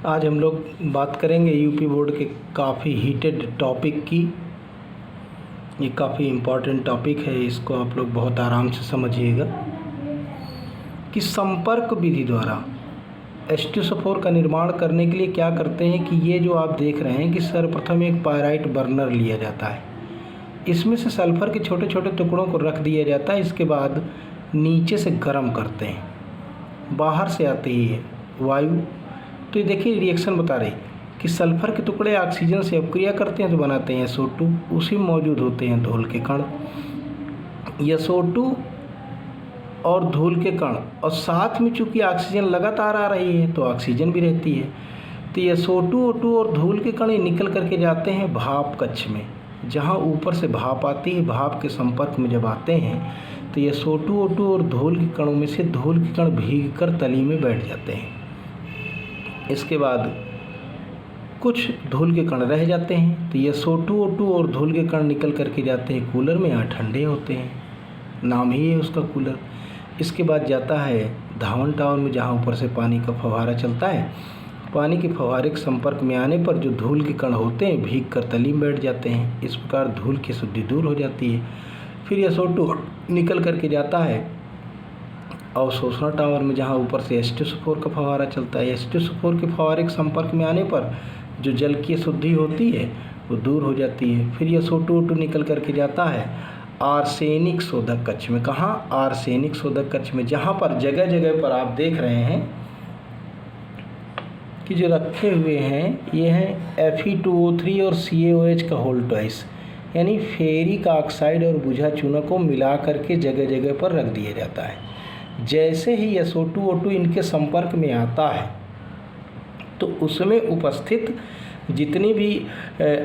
आज हम लोग बात करेंगे यूपी बोर्ड के काफ़ी हीटेड टॉपिक की। ये काफ़ी इम्पोर्टेंट टॉपिक है, इसको आप लोग बहुत आराम से समझिएगा कि संपर्क विधि द्वारा H2SO4 का निर्माण करने के लिए क्या करते हैं कि ये जो आप देख रहे हैं कि सर्वप्रथम एक पायराइट बर्नर लिया जाता है, इसमें से सल्फ़र के छोटे छोटे टुकड़ों को रख दिया जाता है। इसके बाद नीचे से गर्म करते हैं, बाहर से आती है वायु। तो ये देखिए रिएक्शन बता रही कि सल्फ़र के टुकड़े ऑक्सीजन से अपक्रिया करते हैं तो बनाते हैं SO2, उसी में मौजूद होते हैं धूल के कण। SO2 और धूल के कण, और साथ में चूँकि ऑक्सीजन लगातार आ रही है तो ऑक्सीजन भी रहती है। तो ये SO2, O2 और धूल के कण निकल करके जाते हैं भाप कक्ष में, जहाँ ऊपर से भाप आती है। भाप के संपर्क में जब आते हैं तो ये SO2, O2 और धूल के कणों में से धूल के कण भीग कर तली में बैठ जाते हैं। इसके बाद कुछ धूल के कण रह जाते हैं, तो ये SO2, O2 और धूल के कण निकल करके जाते हैं कूलर में, यहाँ ठंडे होते हैं, नाम ही है उसका कूलर। इसके बाद जाता है धावन टावर में, जहाँ ऊपर से पानी का फव्वारा चलता है। पानी के फव्वारे के संपर्क में आने पर जो धूल के कण होते हैं भीग कर तली में बैठ जाते हैं। इस प्रकार धूल की शुद्धि दूर हो जाती है। फिर SO2 निकल करके जाता है अवशोषण टावर में, जहाँ ऊपर से H2SO4 का फव्वारा चलता है। H2SO4 के फव्वारे के संपर्क में आने पर जो जल की शुद्धि होती है वो दूर हो जाती है। फिर SO2, O2 निकल करके जाता है आर्सेनिक शोधक कक्ष में। कहाँ? आर्सेनिक शोधक कक्ष में, जहाँ पर जगह जगह पर आप देख रहे हैं कि जो रखे हुए हैं ये हैं Fe2O3 और CaOH का होल ट्वाइस, यानी फेरिक ऑक्साइड और बुझा चूना को मिला करके जगह जगह पर रख दिया जाता है। जैसे ही SO2, O2 इनके संपर्क में आता है तो उसमें उपस्थित जितनी भी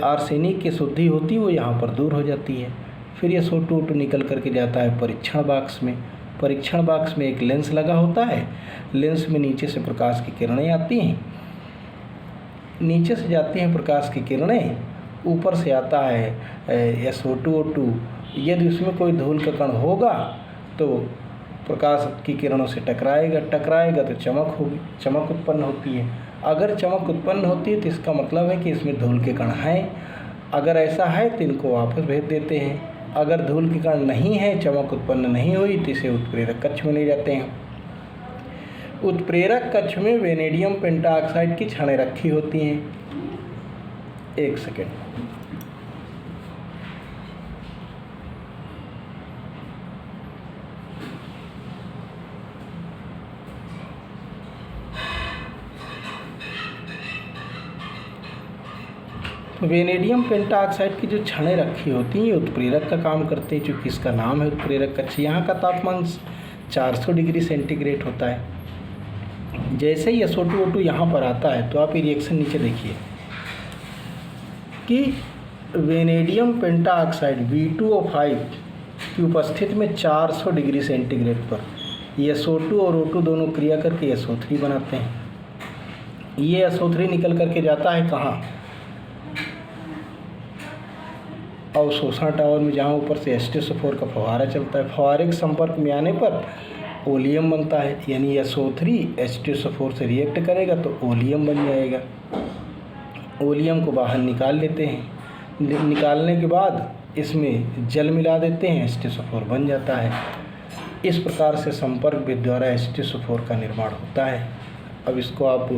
आर्सेनिक की शुद्धि होती है वो यहाँ पर दूर हो जाती है। फिर SO2, O2 निकल करके जाता है परीक्षण बॉक्स में। परीक्षण बॉक्स में एक लेंस लगा होता है। लेंस में नीचे से प्रकाश की किरणें आती हैं, नीचे से जाती हैं प्रकाश की किरणें, ऊपर से आता है SO2, O2। यदि उसमें कोई धूल का कण होगा तो प्रकाश की किरणों से टकराएगा तो चमक होगी, चमक उत्पन्न होती है। अगर चमक उत्पन्न होती है तो इसका मतलब है कि इसमें धूल के कण हैं। अगर ऐसा है तो इनको वापस भेज देते हैं। अगर धूल के कण नहीं है, चमक उत्पन्न नहीं हुई, तो इसे उत्प्रेरक कक्ष में ले जाते हैं। उत्प्रेरक कक्ष में वेनेडियम पेंटाऑक्साइड की छड़ें रखी होती हैं। एक सेकेंड। वेनेडियम पेंटाऑक्साइड की जो छड़ें रखी होती हैं ये उत्प्रेरक का काम करते हैं, चूँकि इसका नाम है उत्प्रेरक कक्ष। यहाँ का तापमान 400 डिग्री सेंटीग्रेड होता है। जैसे ही SO2, O2 यहाँ पर आता है तो आप ये रिएक्शन नीचे देखिए कि वेनेडियम पेंटाऑक्साइड V2O5 की उपस्थिति में 400 डिग्री सेंटीग्रेड पर ये SO2 और O2 दोनों क्रिया करके SO3 बनाते हैं। ये SO3 निकल करके जाता है कहाँ? अवशोषण टावर में, जहाँ ऊपर से H2SO4 का फव्वारा चलता है। फव्वारे के संपर्क में आने पर ओलियम बनता है, यानी SO3 H2SO4 से रिएक्ट करेगा तो ओलियम बन जाएगा। ओलियम को बाहर निकाल लेते हैं। निकालने के बाद इसमें जल मिला देते हैं, H2SO4 बन जाता है। इस प्रकार से संपर्क विधि द्वारा H2SO4 का निर्माण होता है। अब इसको आप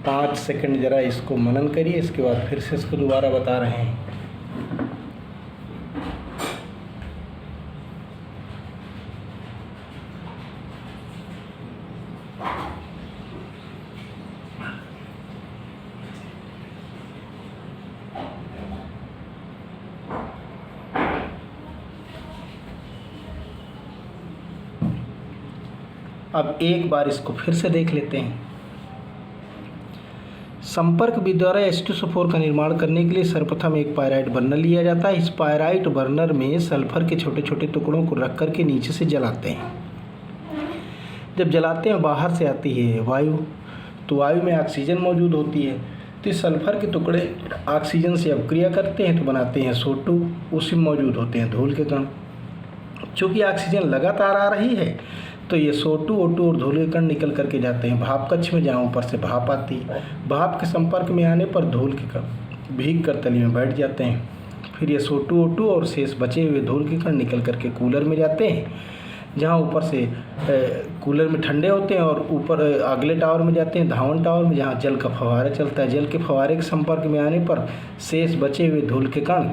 5 सेकंड ज़रा इसको मनन करिए, इसके बाद फिर से इसको दोबारा बता रहे हैं। अब एक बार इसको फिर से देख लेते हैं। संपर्क विधि द्वारा H2SO4 का निर्माण करने के लिए सर्वप्रथम एक पायराइट बर्नर लिया जाता है। इस पायराइट बर्नर में सल्फर के छोटे छोटे टुकड़ों को रख करके नीचे से जलाते हैं। जब जलाते हैं बाहर से आती है वायु, तो वायु में ऑक्सीजन मौजूद होती है, तो इस सल्फर के टुकड़े ऑक्सीजन से अपक्रिया करते हैं तो बनाते हैं SO2, उसी में मौजूद होते हैं धूल के कण। चूँकि ऑक्सीजन लगातार आ रही है तो ये SO2 O2 और धूल के कण निकल करके जाते हैं भाप कक्ष में, जहाँ ऊपर से भाप आती है। भाप के संपर्क में आने पर धूल के कण भीग कर तली में बैठ जाते हैं। फिर ये SO2 O2 और शेष बचे हुए धूल के कण निकल करके कूलर में जाते हैं, जहाँ ऊपर से कूलर में ठंडे होते हैं, और ऊपर अगले टावर में जाते हैं, धावन टावर में, जहाँ जल का फव्वारा चलता है। जल के फव्वारे के संपर्क में आने पर शेष बचे हुए धूल के कण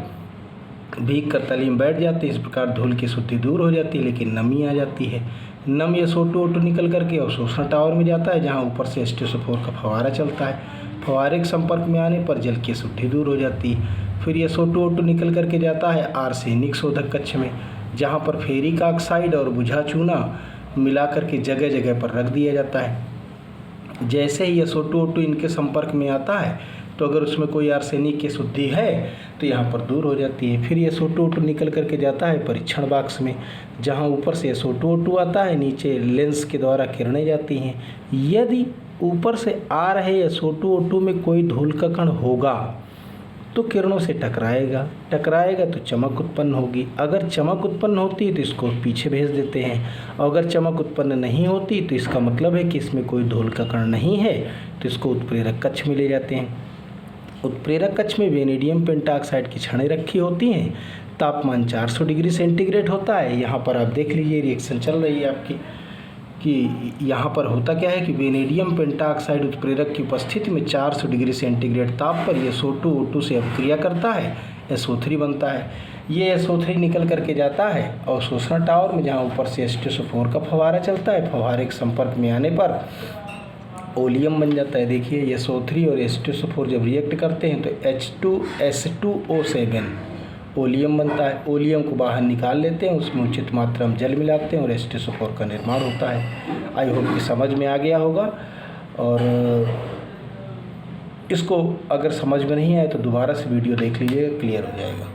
भीग कर तली में बैठ जाते हैं। इस प्रकार धूल की शुद्धि दूर हो जाती है, लेकिन नमी आ जाती है। नमी SO2 O2 निकल करके अवशोषण टावर में जाता है, जहाँ ऊपर से H2SO4 का फव्वारा चलता है। फव्वारे के संपर्क में आने पर जल की शुद्धि दूर हो जाती है। फिर ये SO2 O2 निकल करके जाता है आर्सेनिक शोधक कक्ष में, जहाँ पर फेरिक ऑक्साइड और बुझा चूना मिला करके जगह जगह पर रख दिया जाता है। जैसे ही SO2 O2 इनके संपर्क में आता है, तो अगर उसमें कोई आर्सेनिक की शुद्धि है तो यहाँ पर दूर हो जाती है। फिर ये SO2 O2 निकल करके जाता है परीक्षण बॉक्स में, जहाँ ऊपर से SO2 O2 आता है, नीचे लेंस के द्वारा किरणें जाती हैं। यदि ऊपर से आ रहे SO2 O2 में कोई धूल का कण होगा तो किरणों से टकराएगा तो चमक उत्पन्न होगी। अगर चमक उत्पन्न होती है तो इसको पीछे भेज देते हैं, और अगर चमक उत्पन्न नहीं होती तो इसका मतलब है कि इसमें कोई धूल का कण नहीं है, तो इसको उत्प्रेरक कक्ष में ले जाते हैं। उत्प्रेरक कक्ष में वेनेडियम पेंटाऑक्साइड की छड़ें रखी होती हैं। तापमान 400 डिग्री सेंटीग्रेड होता है। यहाँ पर आप देख लीजिए रिएक्शन चल रही है आपकी, कि यहाँ पर होता क्या है कि वेनेडियम पेंटाऑक्साइड उत्प्रेरक की उपस्थिति में 400 डिग्री सेंटीग्रेड ताप पर ये SO2 O2 से अपक्रिया करता है, SO3 बनता है। ये SO3 निकल करके जाता है अवशोषण टावर में, जहाँ ऊपर से H2SO4 का फव्वारा चलता है। फव्वारे के संपर्क में आने पर ओलियम बन जाता है। देखिए ये SO3 और H2SO4 जब रिएक्ट करते हैं तो H2S2O7 ओलियम बनता है। ओलियम को बाहर निकाल लेते हैं, उसमें उचित मात्रा में जल मिलाते हैं और H2SO4 का निर्माण होता है। आई होप कि समझ में आ गया होगा, और इसको अगर समझ में नहीं आए तो दोबारा से वीडियो देख लीजिएगा, क्लियर हो जाएगा।